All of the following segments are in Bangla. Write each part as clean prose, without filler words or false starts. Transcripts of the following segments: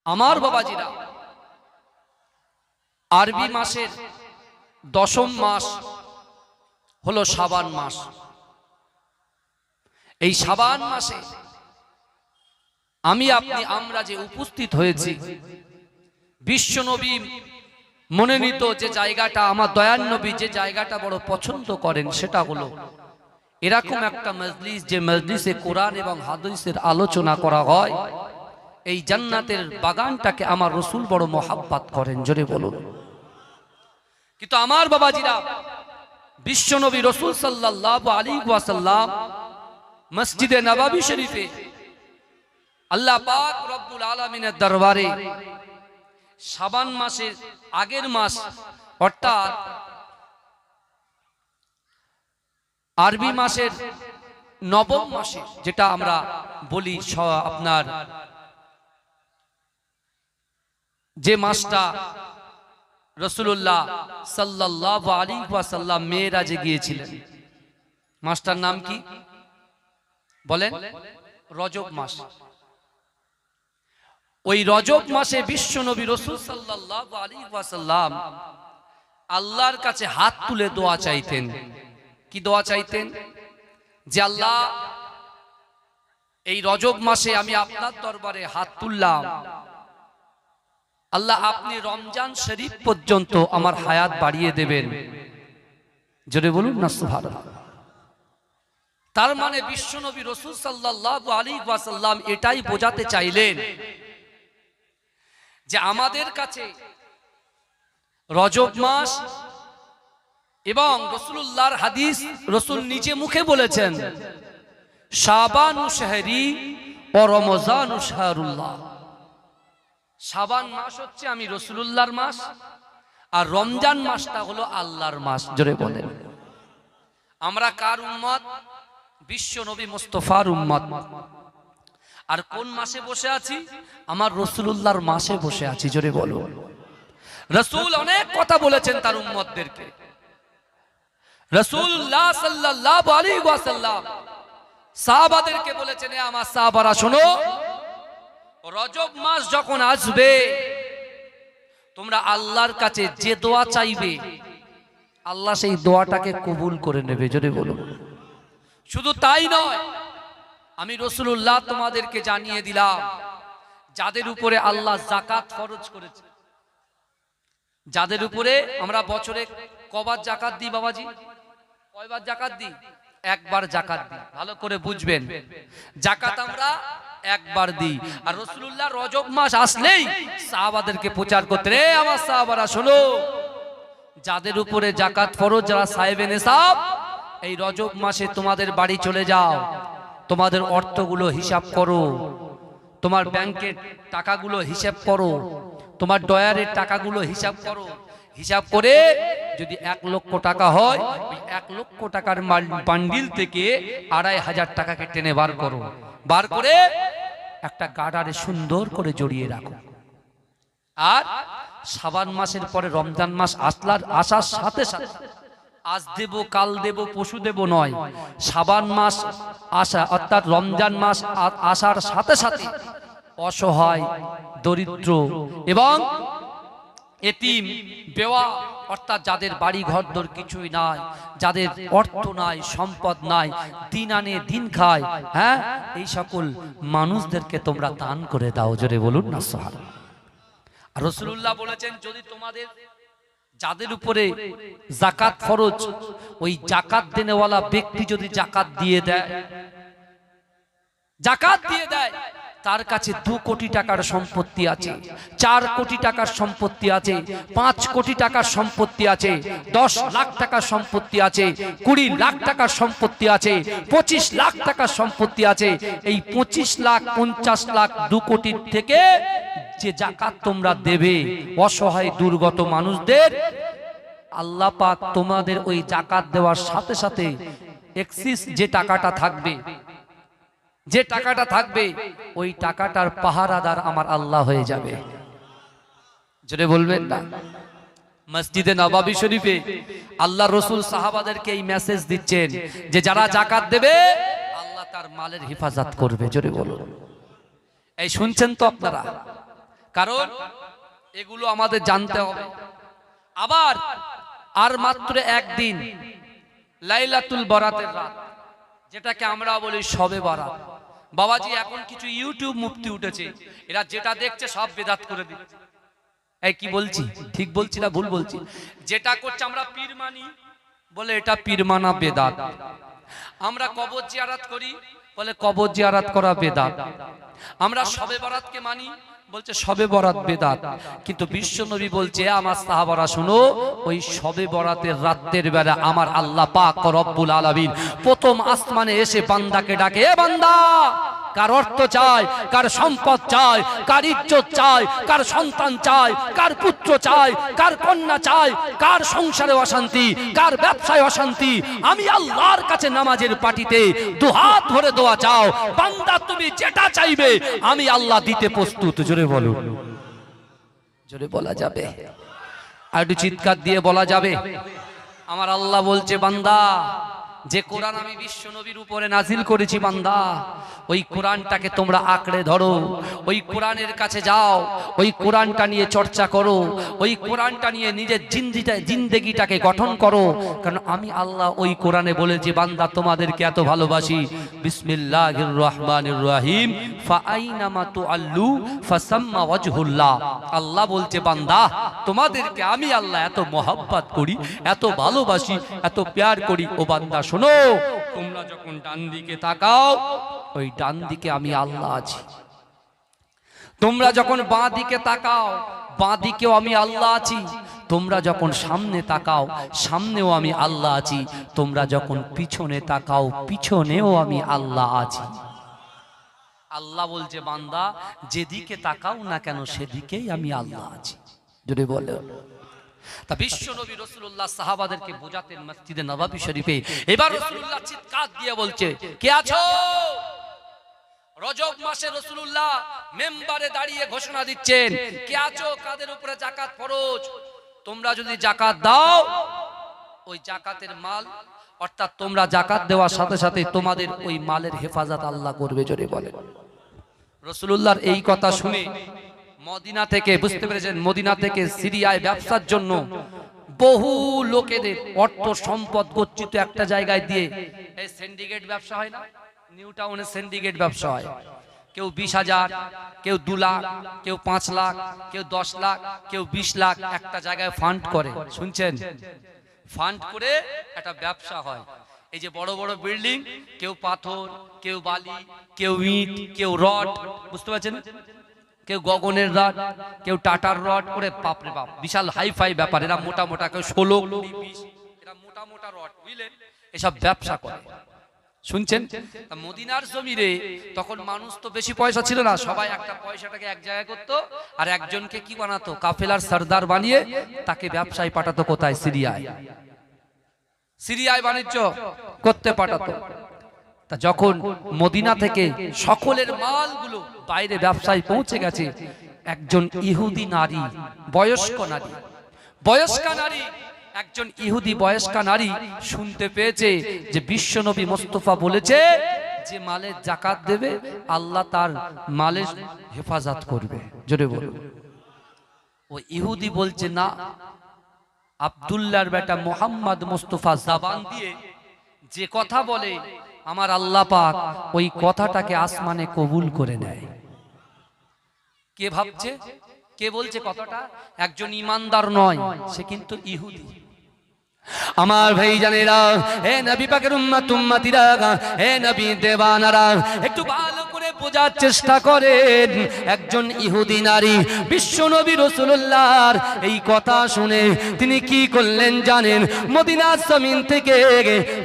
আমার বাবাজিরা, আরবি মাসের দশম মাস হলো শাবান মাস। এই শাবান মাসে আমরা যে উপস্থিত হয়েছি, বিশ্বনবী মনোনীত যে জায়গাটা, আমার দয়ার নবী যে জায়গাটা বড় পছন্দ করেন, সেটা হলো এরকম একটা মজলিস, যে মজলিসে কোরআন এবং হাদিসের আলোচনা করা হয়। এই জান্নাতের বাগানটাকে আমার রসুল বড় মহাব্বত করেন, জোরে বলুন। কিন্তু আমার বাবাজিরা, বিশ্বনবী রসুল সাল্লাল্লাহু আলাইহি ওয়াসাল্লাম মসজিদে নববী শরীফে আল্লাহ পাক রব্বুল আলামিনের দরবারে শাবান মাসের আগের মাস, অর্থাৎ আরবি মাসের নবম মাসে, যেটা আমরা বলি আপনার যে মাসটা রাসূলুল্লাহ সাল্লাল্লাহু আলাইহি ওয়াসাল্লাম মেরাজে গিয়েছিলেন, মাসটার নাম কি বলেন? রজব মাস। ওই রজব মাসে বিশ্বনবী রাসূল সাল্লাল্লাহু আলাইহি ওয়াসাল্লাম আল্লাহর কাছে হাত তুলে দোয়া চাইতেন। কি দোয়া চাইতেন? যে আল্লাহ, এই রজব মাসে আমি আপনার দরবারে হাত তুললাম, আল্লাহ আপনি রমজান শরীফ পর্যন্ত আমার হায়াত বাড়িয়ে দেবেন। জোরে বলুন না সুবহানাল্লাহ। তার মানে বিশ্বনবী রাসূল সাল্লাল্লাহু আলাইহি ওয়াসাল্লাম এটাই বোঝাতে চাইলেন যে আমাদের কাছে রজব মাস এবং রাসূলুল্লাহর হাদিস, রাসূল নিজে মুখে বলেছেন, শাবানু শাহরি ও রমজানু শাহরুল্লাহ। শাবান মাস হচ্ছে আমি রাসূলুল্লাহর মাস, আর রমজান মাসটা হলো আল্লাহর মাস। জোরে বলেন। আমরা কার উম্মত? বিশ্ব নবী মুস্তাফার উম্মত। আর কোন মাসে বসে আছি? আমার রাসূলুল্লাহর মাসে বসে আছি। জোরে বলুন। রাসূল অনেক কথা বলেছেন তার উম্মতদেরকে। রাসূলুল্লাহ সাল্লাল্লাহু আলাইহি ওয়াসাল্লাম সাহাবাদেরকে বলেছেন, এ আমার সাহাবারা শোনো, রজব মাস যখন আসবে, তোমরা আল্লাহর কাছে যে দোয়া চাইবে, আল্লাহ সেই দোয়াটাকে কবুল করে নেবে। জোরে বলুন। শুধু তাই নয়, আমি রাসূলুল্লাহ তোমাদেরকে জানিয়ে দিলাম, যাদের উপরে আল্লাহ যাকাত ফরজ করেছে, যাদের উপরে আমরা বছরে কবার যাকাত দিই বাবাজি? কয়বার যাকাত দিই? একবার যাকাত দিই। ভালো করে বুঝবেন, যাকাত আমরা একবার দিই। আর রাসূলুল্লাহ রজব মাস আসলেই সাহাবাদেরকে প্রচার করতে, রে আমার সাহাবারা শোনো, যাদের উপরে যাকাত ফরজ, যারা সাহেবে নেশাব, এই রজব মাসে তোমাদের বাড়ি চলে যাও, তোমাদের অর্থগুলো হিসাব করো, তোমার ব্যাংকের টাকাগুলো হিসাব করো, তোমার ডয়ারের টাকাগুলো হিসাব করো। হিসাব করে যদি 1 লক্ষ টাকা হয়, ওই 1 লক্ষ টাকার বান্ডিল থেকে 2500 টাকাকে টেনে বার করো। বার করে একটা গাডারে সুন্দর করে জড়িয়ে রাখো। আর শাবান মাসের পরে রমজান মাস আসার সাথে সাথে, আজ দেব কাল দেব পশু দেব নয়, শাবান মাস আসা অর্থাৎ রমজান মাস আসার সাথে সাথে অসহায়, দরিদ্র এবং এতিম, বেওয়া, অর্থাৎ যাদের বাড়ি ঘরদোর কিছুই নাই, যাদের অর্থ নাই, সম্পদ নাই, দিন আনে দিন খায়, হ্যাঁ, এই সকল মানুষদেরকে তোমরা দান করে দাও। জোরে বলুন না সুবহানাল্লাহ। আর রাসূলুল্লাহ বলেছেন, যদি তোমাদের যাদের উপরে যাকাত ফরজ, ওই যাকাত দেনেওয়ালা ব্যক্তি যদি যাকাত দিয়ে দেয়, যাকাত দিয়ে দেয়, তার কাছে 2 কোটি টাকার সম্পত্তি আছে, 4 কোটি টাকার সম্পত্তি আছে, 5 কোটি টাকার সম্পত্তি আছে, 10 লাখ টাকার সম্পত্তি আছে, 20 লাখ টাকার সম্পত্তি আছে, 25 লাখ টাকার সম্পত্তি আছে। এই 25 লাখ, 50 লাখ, 2 কোটির থেকে যে যাকাত তোমরা দেবে অসহায় দুর্গত মানুষদের, আল্লাহ পাক তোমাদের ওই যাকাত দেওয়ার সাথে সাথে এক্সিস যে টাকাটা থাকবে, যে টাকাটা থাকবে, ওই টাকাটার পাহারাদার আমার আল্লাহ হয়ে যাবে। জোরে বলবেন না। মসজিদে নববী শরীফে আল্লাহ রাসূল সাহাবাদেরকে এই মেসেজ দিচ্ছেন যে যারা যাকাত দেবে, আল্লাহ তার মালের হেফাজত করবে। জোরে বলুন। এই শুনছেন তো আপনারা? কারণ এগুলো আমাদের জানতে হবে। আবার আর মাত্র একদিন লাইলাতুল বরাতের রাত, যেটাকে আমরা বলি শবে বরাত। বাবাজি এখন কিছু ইউটিউব মুফতি উঠেছে, এরা যেটা দেখছে সব বেদাত করে দিচ্ছে। এই কি বলছি, ঠিক বলছি না ভুল বলছি? যেটা করছে আমরা পীর মানি, বলে এটা পীর মানা বেদাত। আমরা কবর জিয়ারত করি, বলে কবর জিয়ারত করা বেদাত। আমরা শবে বরাতকে মানি, বলছে শবে বরাত বেদাত। কিন্তু বিশ্ব নবী বলছে আমার সাহাবারা শোনো, ওই শবে বরাতের রাতের বেলা আমার আল্লাহ পাক রব্বুল আলামিন প্রথম আসমানে এসে বান্দাকে ডাকে, এ বান্দা, কার অর্থ চাই, কার সম্পদ চাই, কার ইজ্জত চাই, কার সন্তান চাই, কার পুত্র চাই, কার কন্যা চাই, কার সংসারে অশান্তি, কার ব্যবসায় অশান্তি, আমি আল্লাহর কাছে নামাজের পাটিতে দুহাত ভরে দোয়া চাও। বান্দা তুমি যেটা চাইবে আমি আল্লাহ দিতে প্রস্তুত। জোরে বলো, জোরে বলা যাবে, আর একটু চিৎকার দিয়ে বলা যাবে। আমার আল্লাহ বলছে বান্দা, যে কোরআন আমি বিশ্ব নবীর উপরে নাজিল করেছি বান্দা, ওই কোরআনটাকে তোমরা আঁকড়ে ধরো, ওই কোরআনের কাছে যাও, ওই কোরআনটা নিয়ে চর্চা করো, ওই কোরআনটা নিয়ে নিজের জিন্দেগিটাকে গঠন করো। কারণ আমি আল্লাহ ওই কোরআনে বলেছি বান্দা তোমাদেরকে এত ভালোবাসি। বিসমিল্লাহির রহমানির রহিম, ফাআইনামা তুআল্লু ফাসাম্মা ওয়াজহুল্লাহ। আল্লাহ বলছে বান্দা তোমাদেরকে আমি আল্লাহ এত মহব্বত করি, এত ভালোবাসি, এত প্যার করি। ও বান্দা শোনো, তোমরা যখন ডান দিকে তাকাও ওই ডান দিকে আমি আল্লাহ আছি। তোমরা যখন বাঁ দিকে তাকাও বাঁ দিকেও আমি আল্লাহ আছি। তোমরা যখন সামনে তাকাও সামনেও আমি আল্লাহ আছি। তোমরা যখন পিছনে তাকাও পিছনেও আমি আল্লাহ আছি। আল্লাহ বলছে বান্দা যেদিকে তাকাও না কেন সেদিকেই আমি আল্লাহ আছি। যদি বলে তা বিশ্ব নবী রাসূলুল্লাহ সাহাবাদেরকে বোঝাতেন মসজিদে নববী শরীফে। এবার রাসূলুল্লাহ চিৎকার দিয়ে বলছে, কে আছো? রজব মাসে রাসূলুল্লাহ মিম্বারে দাঁড়িয়ে ঘোষণা দিচ্ছেন, কে আছো কাদের উপরে যাকাত ফরজ? তোমরা যদি যাকাত দাও ওই যাকাতের মাল, অর্থাৎ তোমরা যাকাত দেওয়ার সাথে সাথে তোমাদের ওই মালের হেফাজত আল্লাহ করবে। জোরে বলেন। রাসূলুল্লাহর এই কথা শুনে মদিনা থেকে, বুঝতে পেরেছেন, মদিনা থেকে সিরিয়ায় ব্যবসার জন্য বহু লোকেদের অর্থ সম্পদ গচ্ছিত একটা জায়গায় দিয়ে, এই সিন্ডিকেট ব্যবসা হয় না, নিউ টাউনে সিন্ডিকেট ব্যবসা হয়। কেউ 20,000, কেউ 2 লাখ, কেউ 5 লাখ, কেউ 10 লাখ, কেউ 20 লাখ একটা জায়গায় ফান্ড করে। শুনছেন? ফান্ড করে একটা ব্যবসা হয়। এই যে বড় বড় বিল্ডিং, কেউ পাথর, কেউ বালি, কেউ ইট, কেউ রড, বুঝতে পারছেন, কেউ গগনের রড, কেউ টাটার রড করে, বাপরে বাপ বিশাল হাইফাই ব্যাপার। এরা মোটা মোটা, কেউ 16, 20, এরা মোটা মোটা রড, বুঝলেন, এসব ব্যবসা করে। শুনছেন? মদিনার জমিরে তখন মানুষ তো বেশি পয়সা ছিল না, সবাই একটা পয়সাটাকে এক জায়গায় করতো আর একজনকে কি বানাতো, কাফেলার সর্দার বানিয়ে তাকে ব্যবসায় পাঠাতো। কোথায়? সিরিয়ায়। সিরিয়ায় বাণিজ্য করতে পাঠাতো। তা যখন মদিনা থেকে সকলের মালগুলো বাইরে ব্যবসায় পৌঁছে গেছে, একজন ইহুদি নারী, বয়স্কা নারী, একজন ইহুদি বয়স্কা নারী শুনতে পেয়েছে যে বিশ্বনবী মুস্তাফা বলেছে যে মালের যাকাত দেবে আল্লাহ তার মালের হেফাজত করবে। জোরে বলুন। ও ইহুদি বলছে না, আব্দুল্লাহর বেটা মোহাম্মদ মুস্তাফা জবান দিয়ে যে কথা বলে আমার আল্লাহ পাক ওই কথাটাকে আসমানে কবুল করে নেয়। কে ভাবছে, কে বলছে কথাটা? একজন ইমানদার নয়, সে কিন্তু ইহুদি। আমার ভাই জানেরা, হে নবী পাকের উম্মত উম্মতিরা, হে নবী দেওয়ানারা, একটু ভালো করে বোঝার চেষ্টা করেন। একজন ইহুদি নারী বিশ্ব নবী রাসূলুল্লাহর এই কথা শুনে তিনি কি করলেন জানেন? মদিনার জমিন থেকে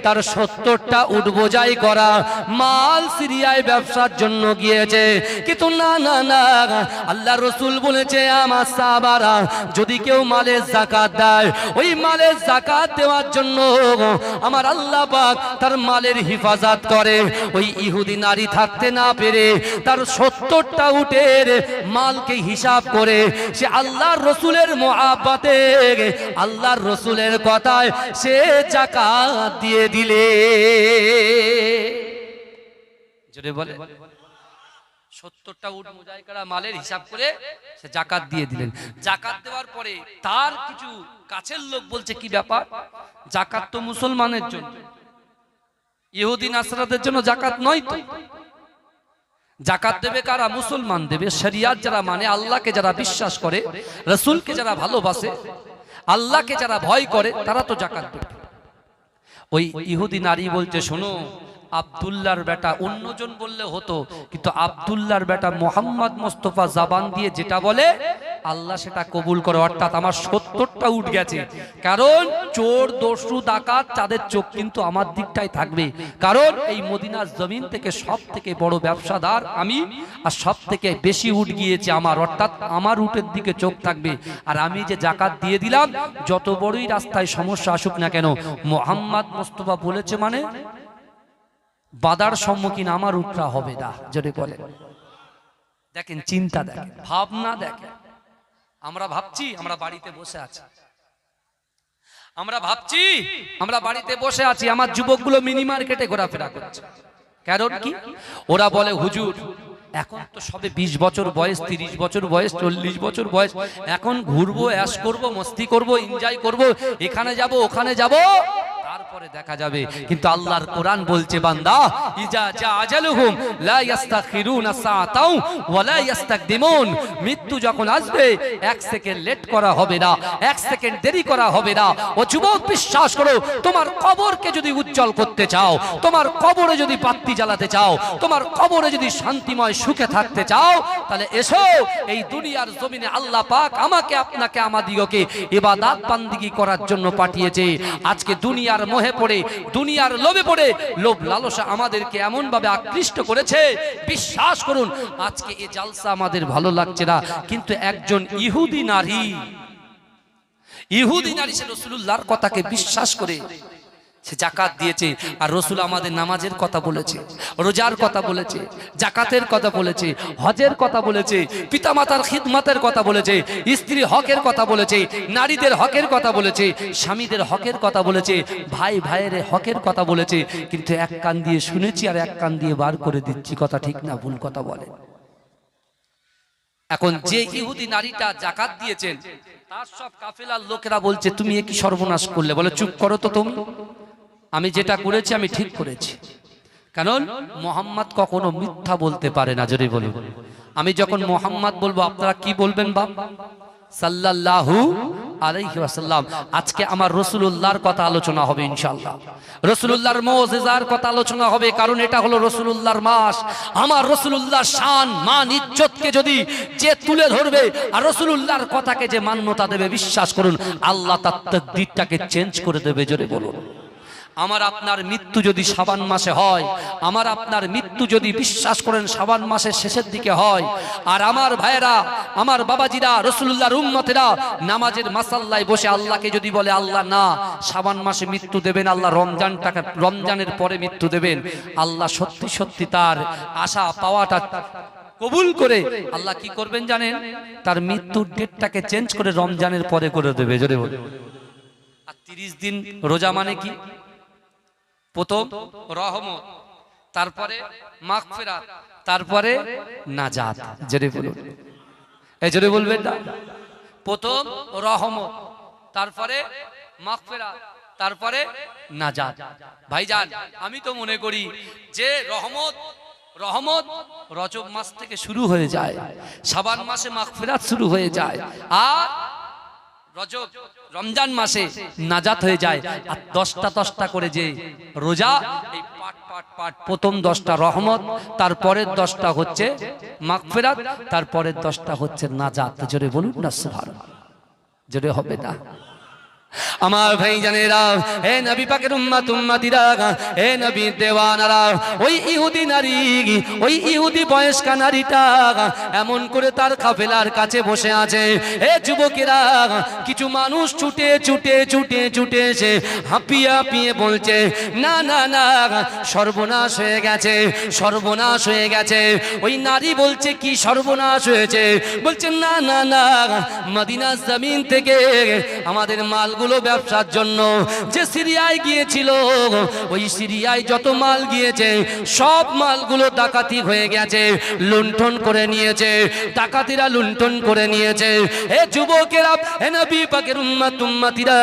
তার 70টা উট বোঝাই করা মাল সিরিয়ায় ব্যবসার জন্য গিয়েছে। কিন্তু না না না, আল্লাহর রাসূল বলেছে আমার সাহাবারা যদি কেউ মালের যাকাত দেয়, ওই মালের যাকাত দেওয়ার জন্য আমার আল্লাহ পাক তার মালের হেফাজত করে। ওই ইহুদি নারী থাকতে না পেরে তার 70টা উটের মালকে হিসাব করে সে আল্লাহর রাসূলের মুহাব্বতে, আল্লাহর রাসূলের কথায় সে যাকাত দিয়ে দিলে। জোরে বলে। 70টা উট মুজাহিদরা মালের হিসাব করে সে যাকাত দিয়ে দিলেন। যাকাত দেওয়ার পরে তার কিছু কাছের লোক বলছে, কি ব্যাপার, যাকাত তো মুসলমানের জন্য, ইহুদি নাসরাদের জন্য যাকাত নয় তো। যাকাত দেবে কারা? মুসলমান দেবে। শরিয়াত যারা মানে, আল্লাহকে যারা বিশ্বাস করে, রাসূলকে যারা ভালোবাসে, আল্লাহকে যারা ভয় করে, তারা তো যাকাত দেবে। ওই ইহুদি নারী বলছে, শোনো, আব্দুল্লাহর বেটা, অন্যজন বললে হতো, কিন্তু আব্দুল্লাহর বেটা মোহাম্মদ মোস্তফা জবান দিয়ে যেটা বলে আল্লাহ সেটা কবুল করে। অর্থাৎ আমার 70টা উঠ গেছে, কারণ চোর দস্যু ডাকাত তাদের চোখ কিন্তু আমার দিকটাই থাকবে, কারণ এই মদিনার জমিন থেকে সব থেকে বড় ব্যবসাদার আমি, আর সব থেকে বেশি উঠ গিয়েছে আমার, অর্থাৎ আমার উটের দিকে চোখ থাকবে। আর আমি যে যাকাত দিয়ে দিলাম, যত বড়ই রাস্তায় সমস্যা আসুক না কেন, মোহাম্মদ মোস্তফা বলেছে মানে বাধার সম্মুখীন আমার উঠরা হবে না। যদি বলে, দেখেন চিন্তা, দেখেন ভাবনা, দেখেন আমরা ভাবছি আমরা বাড়িতে বসে আছি, আমরা ভাবছি আমরা বাড়িতে বসে আছি, আমার যুবকগুলো মিনি মার্কেটে ঘোরাফেরা করছে। কারণ কি? ওরা বলে হুজুর এখন তো সবে 20 বছর বয়স, 30 বছর বয়স, 40 বছর বয়স, এখন ঘুরবো, অ্যাশ করবো, মস্তি করবো, এনজয় করবো, এখানে যাব ওখানে যাব, তারপরে দেখা যাবে। কিন্তু আল্লাহর কোরআন বলছে, বান্দা ইজা জা আজালুহুম লা ইস্তাখিরুনা সাআতাও ওয়া লা ইস্তাকদিমুন, মৃত্যু যখন আসবে 1 সেকেন্ড লেট করা হবে না, 1 সেকেন্ড দেরি করা হবে না। ও যুবক, বিশ্বাস করো, তোমার কবরকে যদি উজ্জ্বল করতে চাও, তোমার কবরে যদি বাতি জ্বালাতে চাও, তোমার কবরে যদি শান্তিময় সুখে থাকতে চাও, তাহলে এসো, এই দুনিয়ার জমিনে আল্লাহ পাক আমাকে আপনাকে আমাদিগকে ইবাদত বান্দিগি করার জন্য পাঠিয়েছে। আজকে দুনিয়ার মোহে পড়ে, দুনিয়ার লোভে পড়ে, লোভ লালসা আমাদেরকে এমন ভাবে আকৃষ্ট করেছে, বিশ্বাস করুন আজকে এই জালসা আমাদের ভালো লাগছে না, কিন্তু একজন ইহুদি নারী সে রাসূলুল্লাহর কথাকে বিশ্বাস করে সে যাকাত দিয়েছে। আর রাসূল আমাদের নামাজের কথা বলেছে, রোজার কথা বলেছে, যাকাতের কথা বলেছে, হজের কথা বলেছে, পিতামাতার খিদমতের কথা বলেছে, স্ত্রী হকের কথা বলেছে, নারীদের হকের কথা বলেছে, স্বামীদের হকের কথা বলেছে, ভাই ভাইয়ের হকের কথা বলেছে। কিন্তু এক কান দিয়ে শুনেছি আর এক কান দিয়ে বার করে দিচ্ছি, কথা ঠিক না ভুল কথা বলে। এখন যে ইহুদি নারীটা যাকাত দিয়েছেন, তার সব কাফেলার লোকেরা বলছে, তুমি কি সর্বনাশ করলে? বলে, চুপ করো তো তুমি, আমি যেটা করেছি আমি ঠিক করেছি। কারণ মোহাম্মদ কখনো মিথ্যা বলতে পারে না। যদি বলি, আমি যখন মোহাম্মদ বলবো আপনারা কি বলবেন? বাপ সাল্লাল্লাহু আলাইহি ওয়াসাল্লাম। আজকে আমার রাসূলুল্লাহর কথা আলোচনা হবে ইনশাআল্লাহ, রাসূলুল্লাহর মুজিজার কথা আলোচনা হবে, কারণ এটা হলো রাসূলুল্লাহর মাস। আমার রাসূলুল্লাহর শান মান ইজ্জতকে যদি যে তুলে ধরবে আর রাসূলুল্লাহর কথাকে যে মান্যতা দেবে, বিশ্বাস করুন আল্লাহ তার তাকদীরটাকে চেঞ্জ করে দেবে। জোরে বলুন। আমার আপনার মৃত্যু যদি শাবান মাসে হয়, আমার আপনার মৃত্যু যদি বিশ্বাস করেন শাবান মাসের শেষের দিকে হয়, আর আমার ভাইয়েরা, আমার বাবাজিরা, রাসূলুল্লাহর উম্মতেরা নামাজের মাসাল্লায় বসে আল্লাহকে যদি বলে, আল্লাহ না শাবান মাসে মৃত্যু দেবেন, আল্লাহ রমজানের পরে মৃত্যু দেবেন, আল্লাহ সত্যি সত্যি তার আশা পাওয়াটা কবুল করে আল্লাহ কি করবেন জানেন? তার মৃত্যুর ডেটটাকে চেঞ্জ করে রমজানের পরে করে দেবে। জোরে বলে। আর 30 দিন রোজা মানে কি? প্রথম রহমত, তারপরে মাগফিরাত, তারপরে নাজাত। জোরে বলুন, এই জোরে বলবেন না। প্রথম রহমত, তারপরে মাগফিরাত, তারপরে নাজাত। ভাইজান, আমি তো মনে করি যে রহমত রজব মাস থেকে শুরু হয়ে যায়, শাবান মাসে মাগফিরাত শুরু হয়ে যায়, আর রমজান মাসে নাজাত হয়ে যায়। আর 10টা করে যে রোজা, এই পাট প্রথম 10টা রহমত, তারপরের 10টা হচ্ছে মাগফিরাত, তারপরের 10টা হচ্ছে নাজাত। জোরে বলুন না সুবহানাল্লাহ। জোরে হবে না? আমার ভাই জানেরা, হে নবী পাকের উম্মত উম্মতিরা, হে নবীর দেওয়ানারা, ওই ইহুদি নারী, ওই ইহুদি বয়স্কা নারীটা এমন করে তার কাফেলার কাছে বসে আছে। হে যুবকেরা, কিছু মানুষ ছুটে এসে হাঁপিয়ে বলছে, না না না, সর্বনাশ হয়ে গেছে, সর্বনাশ হয়ে গেছে। ওই নারী বলছে, কি সর্বনাশ হয়েছে? বলছে, না না না, মদিনার জমিন থেকে আমাদের মাল মালগুলো ব্যবসার জন্য যে সিরিয়ায় গিয়েছিল, ওই সিরিয়ায় যত মাল গিয়েছে সব মালগুলো ডাকাতি হয়ে গেছে, লুণ্ঠন করে নিয়েছে, ডাকাতিরা লুণ্ঠন করে নিয়েছে। এ যুবকেরা, এ নবী পাকের উম্মতিরা,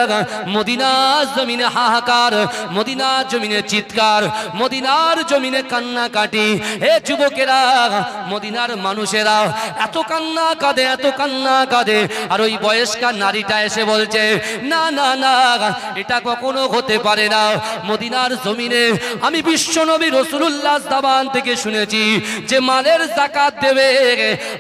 মদিনার জমিনে হাহাকার, মদিনার জমিনে চিৎকার, মদিনার জমিনে কান্নাকাটি। এ যুবকেরা, মদিনার মানুষেরা এত কান্না কাঁদে, এত কান্না কাঁদে। আর ওই বয়স্কা নারীটা এসে বলছে, না না না, এটা কখনো হতে পারে না। মদিনার জমিনে আমি বিশ্বনবী রাসূলুল্লাহ জবান থেকে শুনেছি যে মালের যাকাত দেবে,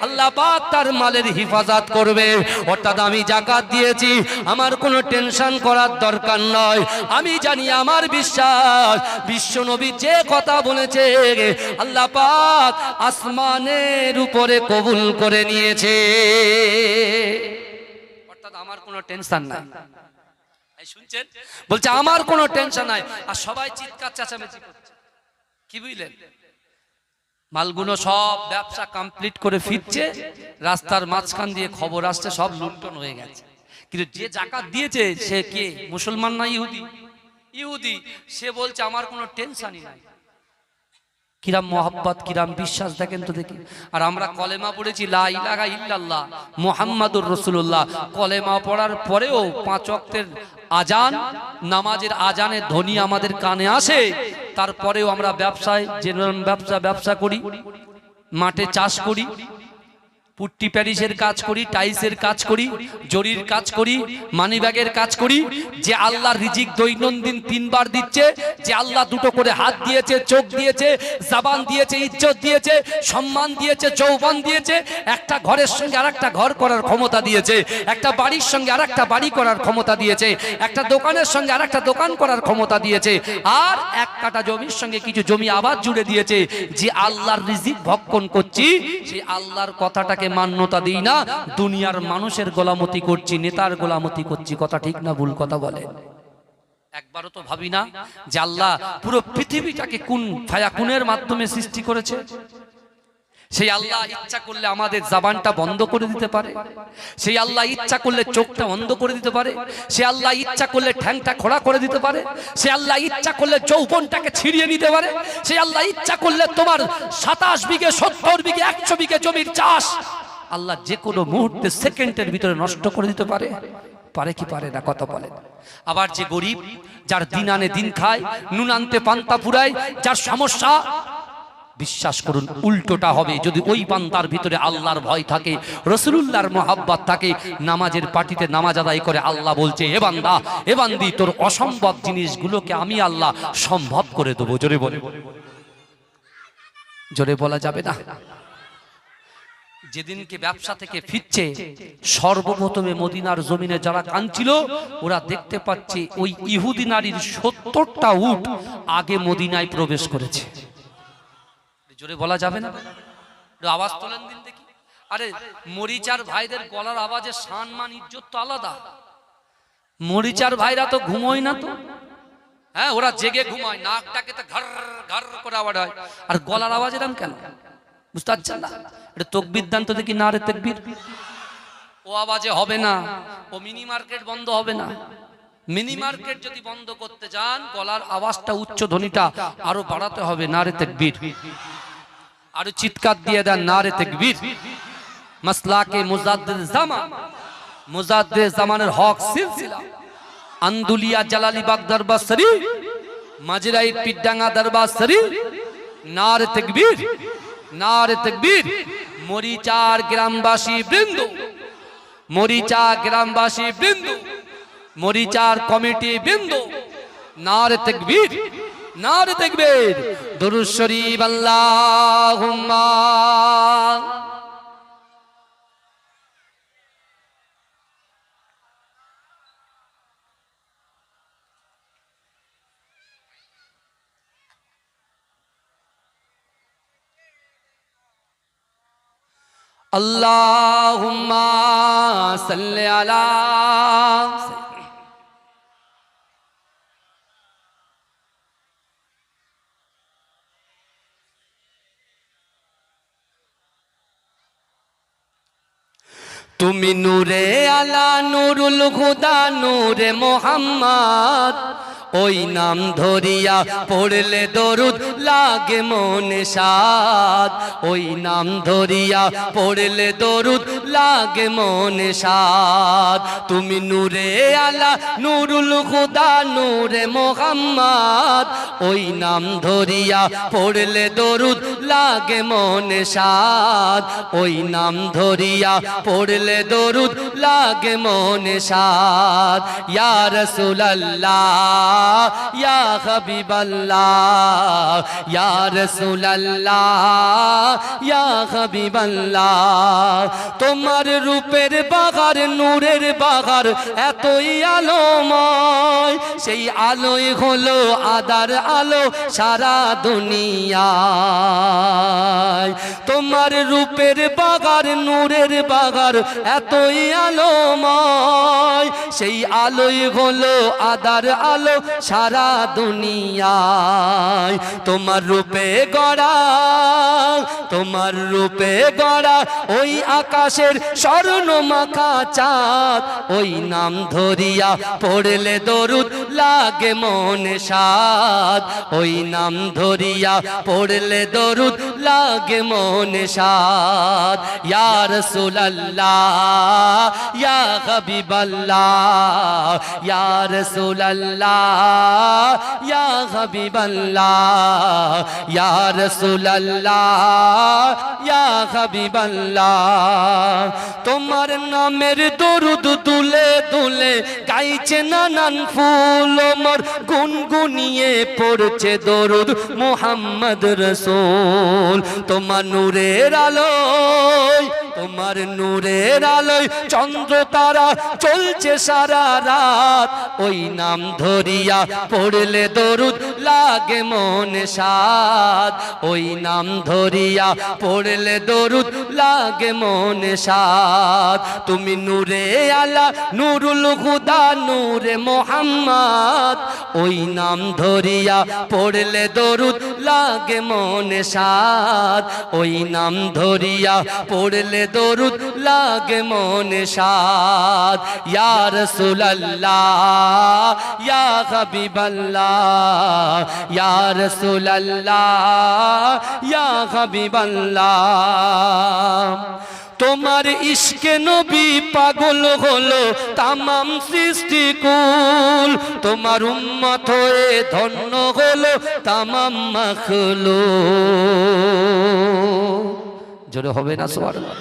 আল্লাহ পাক তার মালের হিফাজত করবে। অর্থাৎ আমি যাকাত দিয়েছি, আমার কোনো টেনশন করার দরকার নয়। আমি জানি, আমার বিশ্বাস, বিশ্বনবী যে কথা বলেছে আল্লাহ পাক আসমানের উপরে কবুল করে নিয়েছে। অর্থাৎ আমার কোনো টেনশন নাই। শুনছেন? বলছে আমার কোনো টেনশন নাই। আর সবাই চিৎকার চেঁচামেচি করছে। কি বুঝলেন? মালগুলো সব ব্যবসা কমপ্লিট করে ফিরছে, রাস্তার মাঝখান দিয়ে খবর আসছে সব লুণ্ঠন হয়ে গেছে। কিন্তু যে যাকাত দিয়েছে সে কে? মুসলমান না ইহুদি? ইহুদি। সে বলছে আমার কোনো টেনশনই নাই। কিরাম মোহাব্বত, কিরাম বিশ্বাস দেখেন তো দেখি। আর আমরা কলেমা পড়েছি লা ইলাহা ইল্লাল্লাহ মুহাম্মাদুর রাসূলুল্লাহ। কলেমা পড়ার পরেও 5 ওয়াক্তের আজান, নামাজের আজানের ধ্বনি আমাদের কানে আসে, তারপরেও আমরা ব্যবসায় যেরকম ব্যবসা করি, মাঠে চাষ করি, পুট্টি প্যারিসের কাজ করি, টাইলসের কাজ করি, জরির কাজ করি, মানি ব্যাগের কাজ করি। যে আল্লাহ রিজিক দৈনন্দিন 3 বার দিচ্ছে, যে আল্লাহ 2টো করে হাত দিয়েছে, চোখ দিয়েছে, জবান দিয়েছে, ইজ্জত দিয়েছে, সম্মান দিয়েছে, যৌবন দিয়েছে, একটা ঘরের সঙ্গে আরেকটা ঘর করার ক্ষমতা দিয়েছে, একটা বাড়ির সঙ্গে আরেকটা বাড়ি করার ক্ষমতা দিয়েছে, একটা দোকানের সঙ্গে আরেকটা দোকান করার ক্ষমতা দিয়েছে, আর 1 কাঠা জমির সঙ্গে কিছু জমি আবার জুড়ে দিয়েছে। যে আল্লাহর রিজিক ভক্ষণ করছি, সেই আল্লাহর কথাটাকে মান্যতা দিই না, দুনিয়ার মানুষের গোলামতি করছি, নেতার গোলামতি করছি। কথা ঠিক না ভুল? কথা বলে। একবারও তো ভাবি না যে আল্লাহ পুরো পৃথিবীটাকে কোন ফায়াকুনের মাধ্যমে সৃষ্টি করেছে। সেই আল্লাহ ইচ্ছা করলে আমাদের জবানটা বন্ধ করে দিতে পারে, সেই আল্লাহ ইচ্ছা করলে চোখটা বন্ধ করে দিতে পারে, সেই আল্লাহ ইচ্ছা করলে ঠ্যাংটা খোড়া করে দিতে পারে, সেই আল্লাহ ইচ্ছা করলে যৌবনটাকে ছিড়িয়ে নিতে পারে, সেই আল্লাহ ইচ্ছা করলে তোমার 27 বিঘে, 70 বিঘে, 100 বিঘে জমির চাষ আল্লাহ যে কোনো মুহূর্তে, সেকেন্ডের ভিতরে নষ্ট করে দিতে পারে। পারে কি পারে না? কথা বলে। আবার যে গরিব, যার দিন আনে দিন খায়, নুন আনতে পান্তা ফুরায়, যার সমস্যা, বিশ্বাস করুন উল্টোটা হবে। যদি ওই বান্দার ভিতরে আল্লাহর ভয় থাকে, রাসূলুল্লাহর মহব্বত থাকে, নামাজের পাটিতে নামাজ আদায় করে, আল্লাহ বলছে এ বান্দা, এ বান্দি, তোর অসম্ভব জিনিসগুলোকে আমি আল্লাহ সম্ভব করে দেবো। জোরে বলে, জোরে বলা যাবে না? যেদিনকে ব্যবসা থেকে ফিরছে, সর্বপ্রথমে মদিনার জমিনে যারা কাঁদছিল, ওরা দেখতে পাচ্ছে ওই ইহুদি নারীর 70টা উট আগে মদিনায় প্রবেশ করেছে। জোরে বলা যাবে না? আওয়াজ তোলেন দিন দেখি। আরে মরিচার ভাইদের গলার আওয়াজে সম্মান, ইজ্জত তো আলাদা। মরিচার ভাইরা তো ঘুমোয় না তো, হ্যাঁ, ওরা জেগে ঘুমায়, নাকটাকে তো ঘর ঘর করে আওয়াজ হয়। আর গলার আওয়াজ এরকম কেন? বুঝতে পারছেন না? এটা তাকবীর দান তো দেখি, না রে তাকবীর। ও আওয়াজে হবে না, ও মিনি মার্কেট বন্ধ হবে না। মিনি মার্কেট যদি বন্ধ করতে যান, গলার আওয়াজটা, উচ্চ ধ্বনিটা আরো বাড়াতে হবে। না রে তাকবীর। আরো চিৎকার দিয়ে দেন, না রে তাকবীর। মাসলাকে মুজাদ্দিদ জামান, মুজাদ্দিদ জামানের হক সিলসিলা, আন্দুলিয়া জালালিবাগ দরবার শরীফ, মাজিরাই পিডাঙ্গা দরবার শরীফ। না রে তাকবীর, না রে তাকবীর। মরিচার গ্রামবাসী বৃন্দ, মরিচা গ্রামবাসী বৃন্দ, মরিচার কমিটি বৃন্দ, না রে তাকবীর, না রে তাকবীর। দুরূদ শরীফ আল্লাহুম্মা। আল্লাহুম্মা সাল্লি আলা। তুমি নূরে আলা নুরুল হুদা নূরে মোহাম্মদ, ওই নাম ধরিয়া পড়লে দরুদ লাগে মনে সাদ, ওই নাম ধরিয়া পড়লে দরুদ লাগে মনে সাদ। তুমি নূরে আলা নুরুল হুদা নূরে মোহাম্মদ, ওই নাম ধরিয়া পড়লে দরুদ লাগে মনে সাদ, ওই নাম ধরিয়া পড়লে দরুদ লাগে মনে সাদ। ইয়া রাসূলুল্লাহ ইয়া হাবিবাল্লাহ, ইয়া রাসূলুল্লাহ ইয়া হাবিবাল্লাহ। তোমার রূপের বাগার নূরের বাগার এতই আলোময়, সেই আলোই হলো আদার আলো সারা দুনিয়ায়। তোমার রূপের বাগার নূরের বাগার এতই আলোময়, সেই আলোই হলো আদার আলো সারা দুনিয়ায়। তোমার রূপে গড়া, তোমার রূপে গড়া ওই আকাশের স্বর্ণ মাখা চাঁদ, ওই নাম ধরিয়া পড়লে দরুদ লাগে মনে সাদ, ওই নাম ধরিয়া পড়লে দরুদ লাগে মনে সাদ। ইয়া রাসূলুল্লাহ ইয়া হাবিবাল্লাহ, ইয়া রাসূলুল্লাহ ইয়া হাবিবাল্লাহ, ইয়া রাসূলুল্লাহ ইয়া হাবিবাল্লাহ। তোমার নামের দরুদ দুলে দুলে গাইছে নানান ফুল, মোর গুনগুনিয়ে পড়ছে দরুদ মুহাম্মদ রাসূল। তোমার নূরের আলোয়, তোমার নূরের আলোয় চন্দ্র তারা চলছে সারা রাত, ওই নাম ধরিয়া পড়লে দরুদ লাগে মনে সাদ, ওই নাম ধরিয়া পড়লে দরুদ লাগে মনে সাদ। তুমি নূরে আলা নুরুল হুদা নূরে মোহাম্মদ, ওই নাম ধরিয়া পড়লে দরুদ লাগে মনে সাদ, ওই নাম ধরিয়া পড়লে দরুদ লাগে মনে সাদ। ইয়া রাসূলুল্লাহ ইয়া হাবিবাল্লাহ, ইয়া রাসূলুল্লাহ ইয়া হাবিবাল্লাহ। তোমার ইশকে নবী পাগল হলো তামাম সৃষ্টিকুল, তোমার উম্মত হয়ে ধন্য হলো তামাম মাখলুক। জোরে হবে না সুবহানাল্লাহ,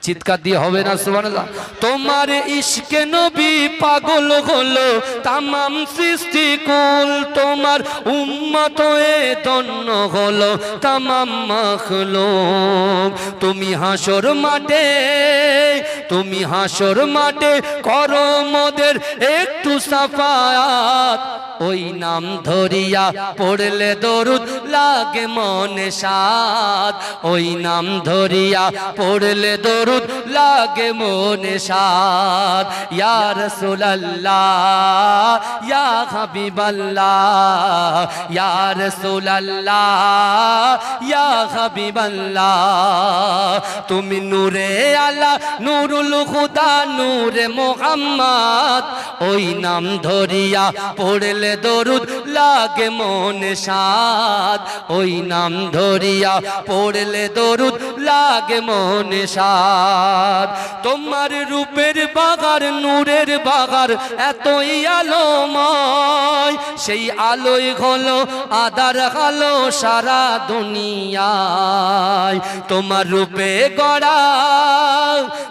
চিৎকার দিয়ে হবে না সুবহানাল্লাহ। তোমার ইশকে নবী পাগল হলো তামাম সৃষ্টিকুল, তোমার উম্মত হয়ে ধন্য হলো তামাম মাখলুক। তুমি হাসর মাঠে, তুমি হাসর মাঠে করো মোদের একটু সাফায়াত, ওই নাম ধরিয়া পড়লে দরুদ লাগে মনে সাদ, ওই নাম ধরিয়া পড়লে দরুদ লাগে মনে সাদ। ইয়া রাসূলুল্লাহ ইয়া হাবিবাল্লাহ, ইয়া রাসূলুল্লাহ ইয়া হাবিবাল্লাহ। তুমি নূরে আলা নুরুল হুদা নূরে মোহাম্মদ, ওই নাম ধরিয়া পড়লে দরুদ লাগে মনে সাদ, ওই নাম ধরিয়া পড়লে দরুদ লাগে মনে সাদ। তোমার রূপের বাগার নূরের বাগার এতই আলোময়, সেই আলোই হলো আদার আলো সারা দুনিয়ায়। তোমার রূপে গড়া,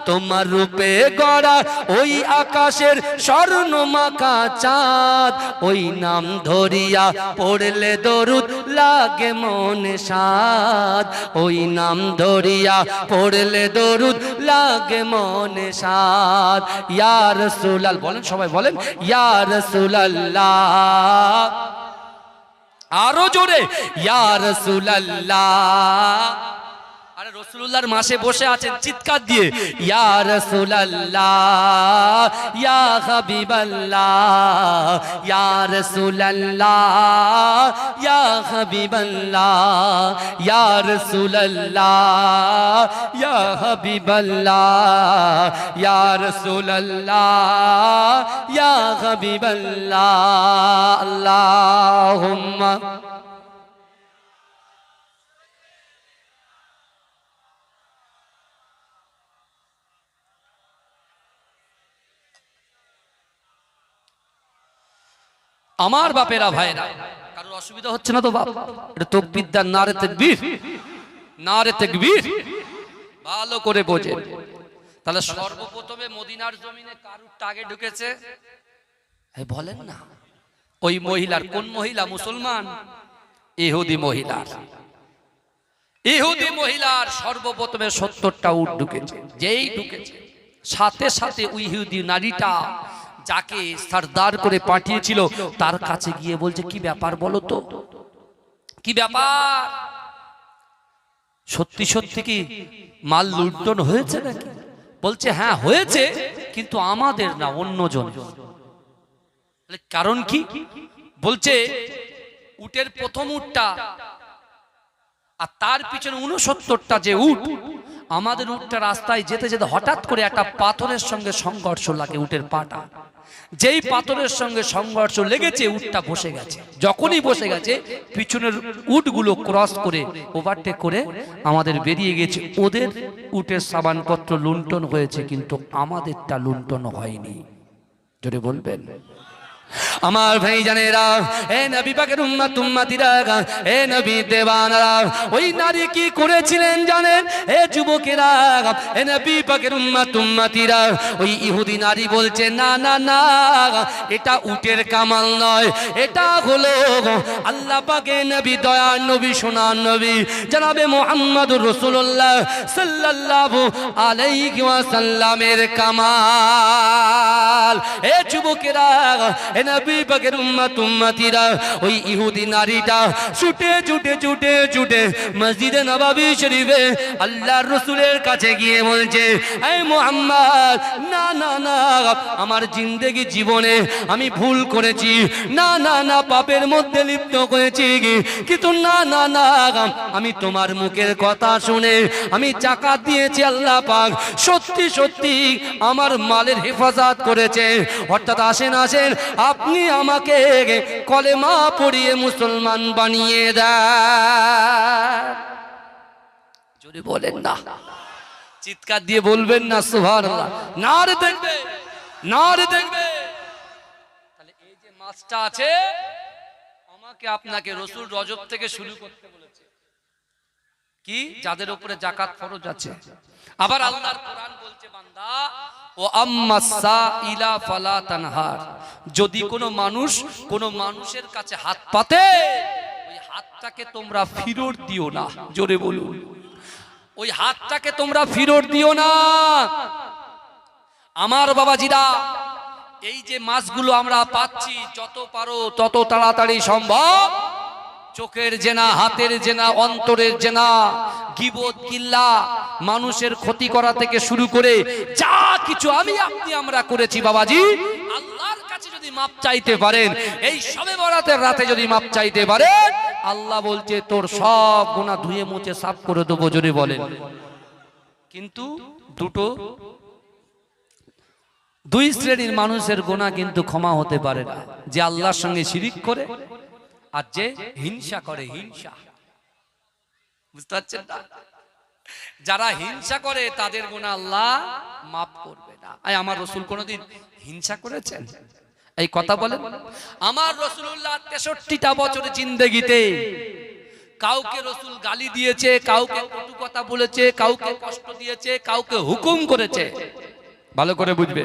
তোমার রূপে গড়া ওই আকাশের স্বর্ণ মাখা চাঁদ, ওই নাম ধরিয়া পড়লে দরুদ লাগে মনে সাদ, ওই নাম ধরিয়া পড়লে দরুদ লাগে মনে সাদ। ইয়া রাসূলুল্লাহ বলেন, সবাই বলেন ইয়া রাসূলুল্লাহ, আরো জোরে ইয়া রাসূলুল্লাহ। আরে রাসূলুল্লাহর মাসে বসে আছেন, চিৎকার দিয়ে ইয়া রাসূলুল্লাহ ইয়া হাবিবাল্লাহ ইয়া রাসূলুল্লাহ ইয়া হাবিবাল্লাহ ইয়া রাসূলুল্লাহ ইয়া হাবিবাল্লাহ ইয়া রাসূলুল্লাহ ইয়া হাবিবাল্লাহ আল্লাহুম্মা। আমার বাপেরা ভাইরা, কারোর অসুবিধা হচ্ছে না তো বাপ? এটা তাকবীর দান, নারে তাকবীর, নারে তাকবীর, ভালো করে বোঝেন। তাহলে সর্বপ্রথমে মদিনার জমিনে কারুর টাগে ঢুকেছে বলেন না? ওই মহিলার। কোন মহিলা? মুসলমান ইহুদি মহিলার। ইহুদি মহিলার সর্বপ্রথমে 70টা উট ঢুকেছে। যেই ঢুকেছে সাথে সাথে ওই ইহুদি নারীটা যাকে সরদার করে পাঠিয়েছিল তার কাছে গিয়ে বলছে, কি ব্যাপার বলো তো, কি ব্যাপার? সত্যি সত্যি কি মাল লুণ্ঠন হয়েছে নাকি? বলছে হ্যাঁ হয়েছে, কিন্তু আমাদের না, অন্যজন। কারণ কি? বলছে উটের প্রথম উটটা আর তার পিছনে 69টা যে উট, আমাদের উটটা রাস্তায় যেতে যেতে হঠাৎ করে একটা পাথরের সঙ্গে সংঘর্ষ লাগে উটের পাটা। যেই পাথরের সঙ্গে সংঘর্ষ লেগেছে উটটা বসে গেছে। যখনই বসে গেছে পিছনের উটগুলো ক্রস করে ওভারটেক করে আমাদের বেরিয়ে গেছে। ওদের উটের সামানপত্র লুণ্ঠন হয়েছে, কিন্তু আমাদেরটা লুণ্ঠন হয়নি। জোরে বলবেন। আমার ভাই জানেরা, এ নবী পাকের উম্মত উম্মতিরা, এ নবী দেওয়ানারা, ওই নারী কি করেছিলেন জানেন? এ যুবকেরা, এ নবী পাকের উম্মত উম্মতিরা, ওই ইহুদি নারী বলছে না না না, এটা উটের কামাল নয়, এটা হলো আল্লাহ পাকের নবী, দয়ার নবী, সোনার নবী জনাবে মুহাম্মদুর রাসূলুল্লাহ সাল্লাল্লাহু আলাইহি ওয়াসাল্লামের কামাল। এ যুবকেরা, নবী পাকের উম্মত উম্মতিরা, ওই ইহুদি নারীটা ছুটে ছুটে ছুটে ছুটে মসজিদে নববী শরীফে আল্লাহর রাসূলের কাছে গিয়ে বলছে, এই মুহাম্মদ, না না না, আমার জিন্দেগি জীবনে আমি ভুল করেছি, না না না, পাপের মধ্যে লিপ্ত করেছি, কিন্তু না না না, আমি তোমার মুখের কথা শুনে আমি যাকাত দিয়েছি, আল্লাহ পাক সত্যি সত্যি আমার মালের হেফাজত করেছে। অর্থাৎ আসেন আসেন, আপনি আমাকে কলেমা পড়িয়ে মুসলমান বানিয়ে দেন। যদি বলেন না, চিৎকার দিয়ে বলবেন না সুবহানাল্লাহ, নারে দেখবে, নারে দেখবে। তাহলে এই যে মাছটা আছে, আমাকে আপনাকে রাসূল রজব থেকে শুরু করতে বলেছে। কি? যাদের উপরে যাকাত ফরজ আছে। আবার আল্লাহর কোরআন বলছে, বান্দা ও আম্মাসা ইলা ফালা তানহার, যদি কোনো মানুষ কোনো মানুষের কাছে হাত পাতে, ওই হাতটাকে তোমরা ফিরত দিও না। জোরে বলুন, ওই হাতটাকে তোমরা ফিরত দিও না। আমার বাবাজিরা, এই যে মাছগুলো আমরা পাচ্ছি, যত পারো তত তাড়াতাড়ি সম্ভব চোখের জেনা, হাতের জেনা, অন্তরের জেনা, গীবত, কিল্লা, মানুষের ক্ষতি করা থেকে শুরু করে যা কিছু আমি আপনি আমরা করেছি বাবাজি, আল্লাহর কাছে যদি মাপ চাইতে পারেন, এই শবে বরাতের রাতে যদি মাপ চাইতে পারেন, আল্লাহ বলছে তোর সব গুনাহ ধুয়ে মুছে সাফ করে দেবো। যদি বলেন, কিন্তু দুই শ্রেণীর মানুষের গুনাহ কিন্তু ক্ষমা হতে পারে না, যে আল্লাহর সঙ্গে শিরিক করে আর যে হিংসা করে। হিংসা, বুঝতে পারছেন না? যারা হিংসা করে তাদের গুনাহ আল্লাহ মাফ করবে না। আমার রাসূল কোনদিন হিংসা করেছেন? এই কথা বলেন। আমার রাসূলুল্লাহ 63টা বছর জিন্দেগিতে কাউকে রাসূল গালি দিয়েছে, কাউকে কটু কথা বলেছে, কাউকে কষ্ট দিয়েছে, কাউকে হুকুম করেছে। ভালো করে বুঝবে,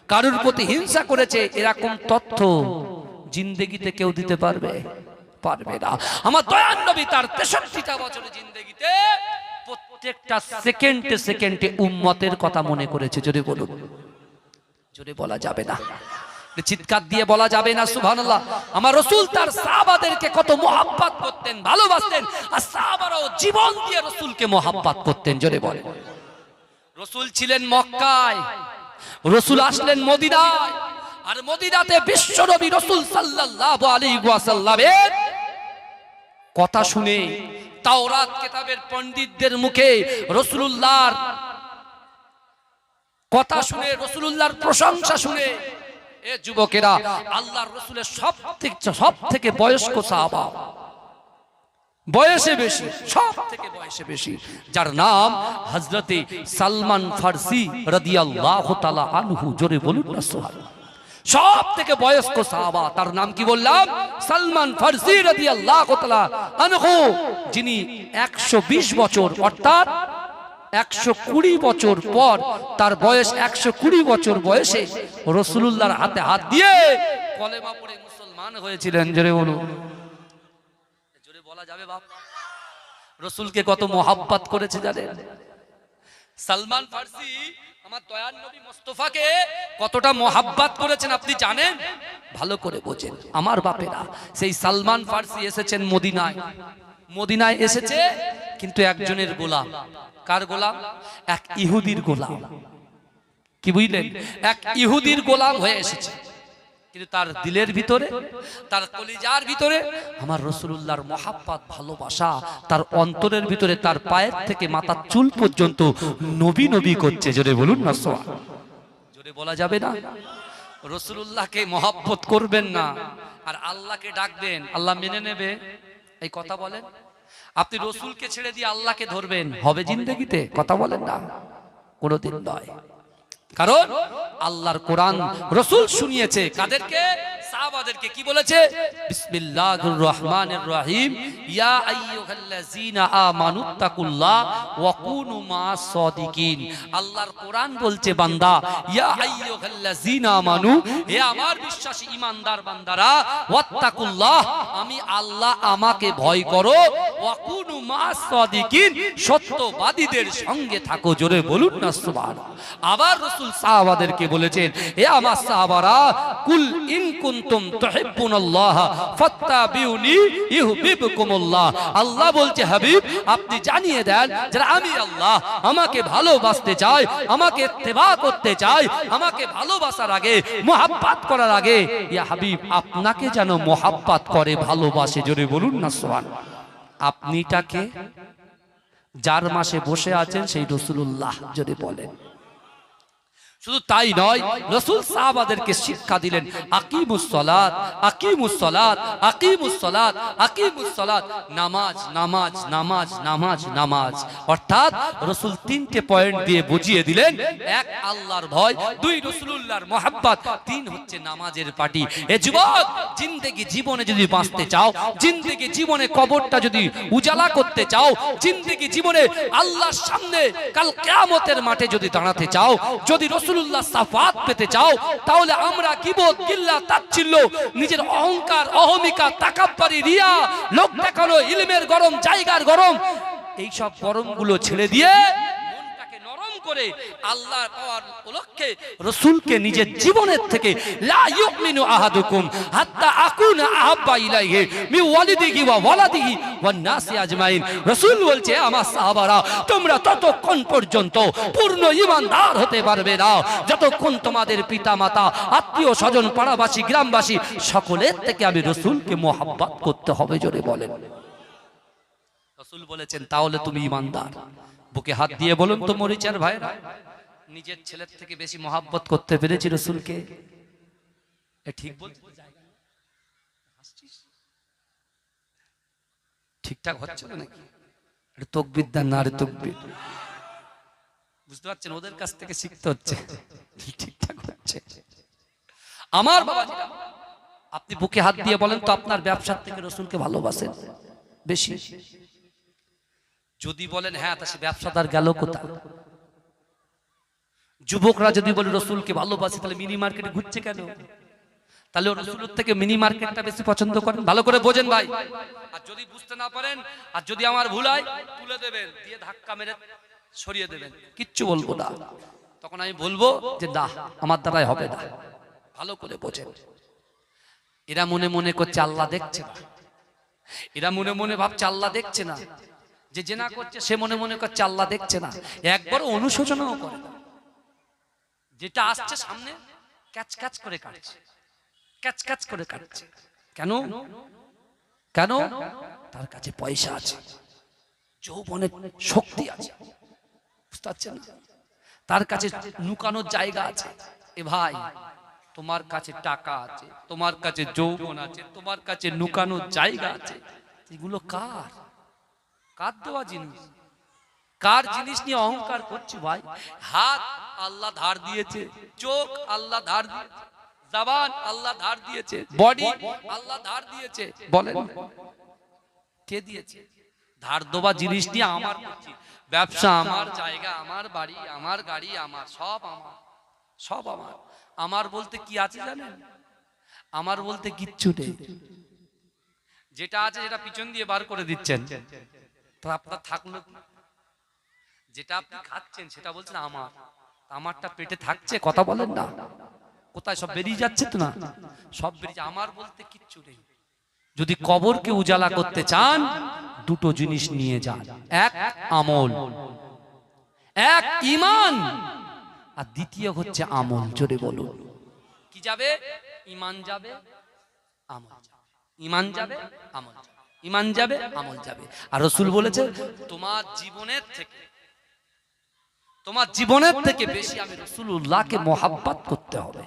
কারোর প্রতি হিংসা করেছে এরকম তথ্য জিন্দেগিতে কেউ দিতে পারবে? পারবে না। আমার দয়ার নবী তার 63টা বছরের জিন্দেগিতে প্রত্যেকটা সেকেন্ডে সেকেন্ডে উম্মতের কথা মনে করেছে। যদি বলুন, যদি বলা যাবে না, চিৎকার দিয়ে বলা যাবে না সুবহানাল্লাহ। আমার রাসূল তার সাহাবাদেরকে কত মোহাব্বত করতেন, ভালোবাসতেন, আর সাহাবারাও জীবন দিয়ে রাসূলকে মোহাব্বত করতেন। জোরে বলেন। রাসূল ছিলেন মক্কায়, রাসূল আসলেন মদিনায়, আর মদিনাতে বিশ্বনবী রাসূল সাল্লাল্লাহু আলাইহি ওয়াসাল্লামের কথা শুনে তাওরাত কিতাবের পণ্ডিতদের মুখে রাসূলুল্লাহর কথা শুনে, রাসূলুল্লাহর প্রশংসা শুনে এ যুবকেরা আল্লাহর রাসূলের সব থেকে বয়স্ক সাহাবা, বয়সে বেশি, সব থেকে বয়সে বেশি, যার নাম হযরতে সালমান ফারসি রাদিয়াল্লাহু তাআলা আনহু। জোরে বলুন না সুবহানাল্লাহ। সব থেকে বয়স্ক সাহাবা, তার নাম কি বললাম? সালমান ফারসি রাদিয়াল্লাহু তাআলা আনহু, যিনি 120 বছর অর্থাৎ 120 বছর পর, তার বয়স 120 বছর বয়সে রাসূলুল্লাহর হাতে হাত দিয়ে কলেমা পড়ে মুসলমান হয়েছিলেন। জোরে বলুন। জোরে বলা যাবে বাপ? রাসূলকে কত মোহাব্বত করেছে জানেন? সালমান ফারসি আমার দয়ার নবী মুস্তাফাকে কতটা মোহাব্বত করেছেন আপনি জানেন? ভালো করে বোঝেন আমার বাপেরা। সেই সালমান ফারসি এসেছেন মদিনায়, মদিনায় এসেছে কিন্তু একজনের গোলাম। কার গোলাম? এক ইহুদির গোলাম। কি বুঝলেন? এক ইহুদির গোলাম হয়ে এসেছে, কিন্তু তার দিলের ভিতরে, তার কলিজার ভিতরে আমার রাসূলুল্লাহর মোহাব্বত, ভালোবাসা তার অন্তরের ভিতরে, তার পায়ের থেকে মাথার চুল পর্যন্ত নবী নবী করছে। জোরে বলুন না সুবহানাল্লাহ। জোরে বলা যাবে না? রাসূলুল্লাহকে মোহাব্বত করবেন না আর আল্লাহকে ডাকবেন, আল্লাহ মেনে নেবে? এই কথা বলেন। আপনি রাসূলকে ছেড়ে দিয়ে আল্লাহকে ধরবেন, হবে জিন্দেগিতে? কথা বলেন না, কোনোদিন নয়। কারণ আল্লাহর কোরআন রাসূল শুনিয়েছে কাদেরকে? সাহাবাদেরকে। কি বলেছে? বিসমিল্লাহির রহমানির রহিম, ইয়া আইয়ুহাল্লাযীনা আমানুত্তাকুল্লাহ ওয়া কুনু মা'আস সাদিকিন। আল্লাহর কোরআন বলছে বান্দা, ইয়া আইয়ুহাল্লাযীনা আমানু, হে আমার বিশ্বাসী ঈমানদার বান্দারা, ওয়াত্তাকুল্লাহ, আমি আল্লাহ, আমাকে ভয় করো, ওয়া কুনু মা'আস সাদিকিন, সত্যবাদীদের সঙ্গে থাকো। জোরে বলুন না সুবহানাল্লাহ। আবার রাসূল সাহাবাদেরকে বলেছেন, হে আমার সাহাবারা, কুল ইন কুনতুম তুহিব্বুনাল্লাহ ফাত্তাবিউনি ইউহিব্বুকুমুল্লাহ। আল্লাহ বলছে, হাবিব আপনি জানিয়ে দেন যারা আমি আল্লাহ, আমাকে ভালোবাসতে চায়, আমাকে ইত্তেবা করতে চায়, আমাকে ভালোবাসার আগে, মোহাব্বত করার আগে, ইয়া হাবিব আপনাকে যেন মোহাব্বত করে, ভালোবাসে। জোরে বলুন না সুবহানাল্লাহ। আপনিটাকে যার মাসে বসে আছেন সেই রাসূলুল্লাহ। জোরে বলেন। শুধু তাই নয়, রাসূল সাহাবাদেরকে শিক্ষা দিলেন, আকিমুস সালাত, আকিমুস সালাত, আকিমুস সালাত, আকিমুস সালাত, নামাজ, নামাজ, নামাজ, নামাজ, নামাজ। অর্থাৎ রাসূল তিনটে পয়েন্ট দিয়ে বুঝিয়ে দিলেন, এক আল্লাহর ভয়, দুই রাসূলুল্লাহর মোহাব্বত, তিন হচ্ছে নামাজের পাটি। এ যুবক, জিন্দেগি জীবনে যদি বাঁচতে চাও, জিন্দেগি জীবনে কবরটা যদি উজালা করতে চাও, জিন্দেগি জীবনে আল্লাহর সামনে কাল কিয়ামতের মাঠে যদি দাঁড়াতে চাও, যদি রাসূলুল্লাহ সাফাত পেতে চাও, তাহলে আমরা কিবত, গিল্লা, তাচ্ছিল্য, নিজের অহংকার, অহমিকা, তাকাব্বুরি, রিয়া, লোক দেখানো, ইলমের গরম, জায়গার গরম, এই সব গরমগুলো ছেড়ে দিয়ে মনটাকে নরম করে আল্লাহর পাওয়ার উপলক্ষে রাসূলকে নিজের জীবনের থেকে, লা ইউমিনু আহাদুকুম হাত্তা আকুনা আহাব্বা ইলাইহি মিন ওয়ালিদিহি ওয়া ওয়ালাদিহি ওয়ান নাসি আজমাইন। রাসূল বলছে, আমার সাহাবারা, তোমরা ততক্ষণ পর্যন্ত পূর্ণ ঈমানদার হতে পারবে না যতক্ষণ তোমাদের পিতা মাতা, আত্মীয় স্বজন, পাড়াবাসী, গ্রামবাসী সকলের থেকে আমি রাসূলকে মোহাব্বত করতে হবে। জোরে বলেন। রাসূল বলেছেন, তাহলে তুমি ঈমানদার। বুকে হাত দিয়ে বলুন তো মরিচার ভাইরা, নিজের ছেলের থেকে বেশি মোহাব্বত করতে পেরেছি রাসূলকে? এ ঠিক বলছি? ঠিকঠাক হচ্ছে না নাকি? তাকবীর দেন না, আরে তাকবীর। বুঝতে পারছেন? ওদের কাছ থেকে শিখতে হচ্ছে। ঠিকঠাক হচ্ছে। আমার বাবাজিরা, আপনি বুকে হাত দিয়ে বলেন তো, আপনার ব্যবসার থেকে রাসূলকে ভালোবাসেন বেশি? যদি বলেন হ্যাঁ, তা সে ব্যবসাদার গেল কোথায়? যুবকরা যদি বলে রাসূলকে ভালোবাসি, তাহলে মিনি মার্কেটে ঘুরছে কেন? তাহলে রাসূলের থেকে মিনি মার্কেটটা বেশি পছন্দ করেন। ভালো করে বোঝেন ভাই। আর যদি বুঝতে না পারেন, আর যদি আমার ভুল হয়, তুলে দেবেন, দিয়ে ধাক্কা মেরে সরিয়ে দেবেন, কিচ্ছু বলবো না। তখন আমি বলবো যে না, আমার দ্বারাই হবে না। ভালো করে বোঝেন। এরা মনে মনে করছে আল্লাহ দেখছে না, এরা মনে মনে ভাবছে আল্লাহ দেখছে না, যে জেনা করছে সে মনে মনে করছে আল্লাহ দেখছে না, একবার অনুশোচনাও করে না। যেটা আসছে সামনে ক্যাচ ক্যাচ করে কাটছে, ক্যাচ ক্যাচ করে কাটছে। কেন? কেন? তার কাছে পয়সা আছে, যৌবনের শক্তি আছে, বুঝতে পারছেন না? তার কাছে লুকানোর জায়গা আছে। এ ভাই, তোমার কাছে টাকা আছে, তোমার কাছে যৌবন আছে, তোমার কাছে লুকানোর জায়গা আছে, এগুলো কার? কার দেওয়া জিনিস? কার জিনিস নিয়ে অহংকার করছি ভাই? হাত আল্লাহ ধার দিয়েছে, চোখ আল্লাহ ধার দিয়েছে, জবান আল্লাহ ধার দিয়েছে, বডি আল্লাহ ধার দিয়েছে। বলেন কে দিয়েছে? ধার দেওয়া জিনিস নিয়ে আমার করছি, ব্যবসা আমার, জায়গা আমার, বাড়ি আমার, গাড়ি আমার, সব আমার, সব আমার। আমার বলতে কি আছে জানেন? আমার বলতে কিচ্ছু নেই। যেটা আছে যেটা পিছন দিয়ে বার করে দিচ্ছেন, তো আপনার থাকলো কি? যেটা আপনি খাচ্ছেন সেটা বলছেন আমার, আমারটা পেটে থাকছে, কথা বলেন না, কোথায় সব বেরিয়ে যাচ্ছে তো না, সব বেরিয়ে। আমার বলতে কিচ্ছু নেই। যদি কবরকে উজালা করতে চান, দুটো জিনিস নিয়ে যান, এক আমল, এক ঈমান, আর দ্বিতীয় হচ্ছে আমল। জোরে বলুন কি যাবে? ঈমান যাবে, আমল যাবে। ঈমান যাবে, আমল যাবে। ঈমান যাবে, আমল যাবে। আর রাসূল বলেছে তোমার জীবনের থেকে, তোমার জীবনের থেকে বেশি আমি রাসূলুল্লাহকে মহব্বত করতে হবে।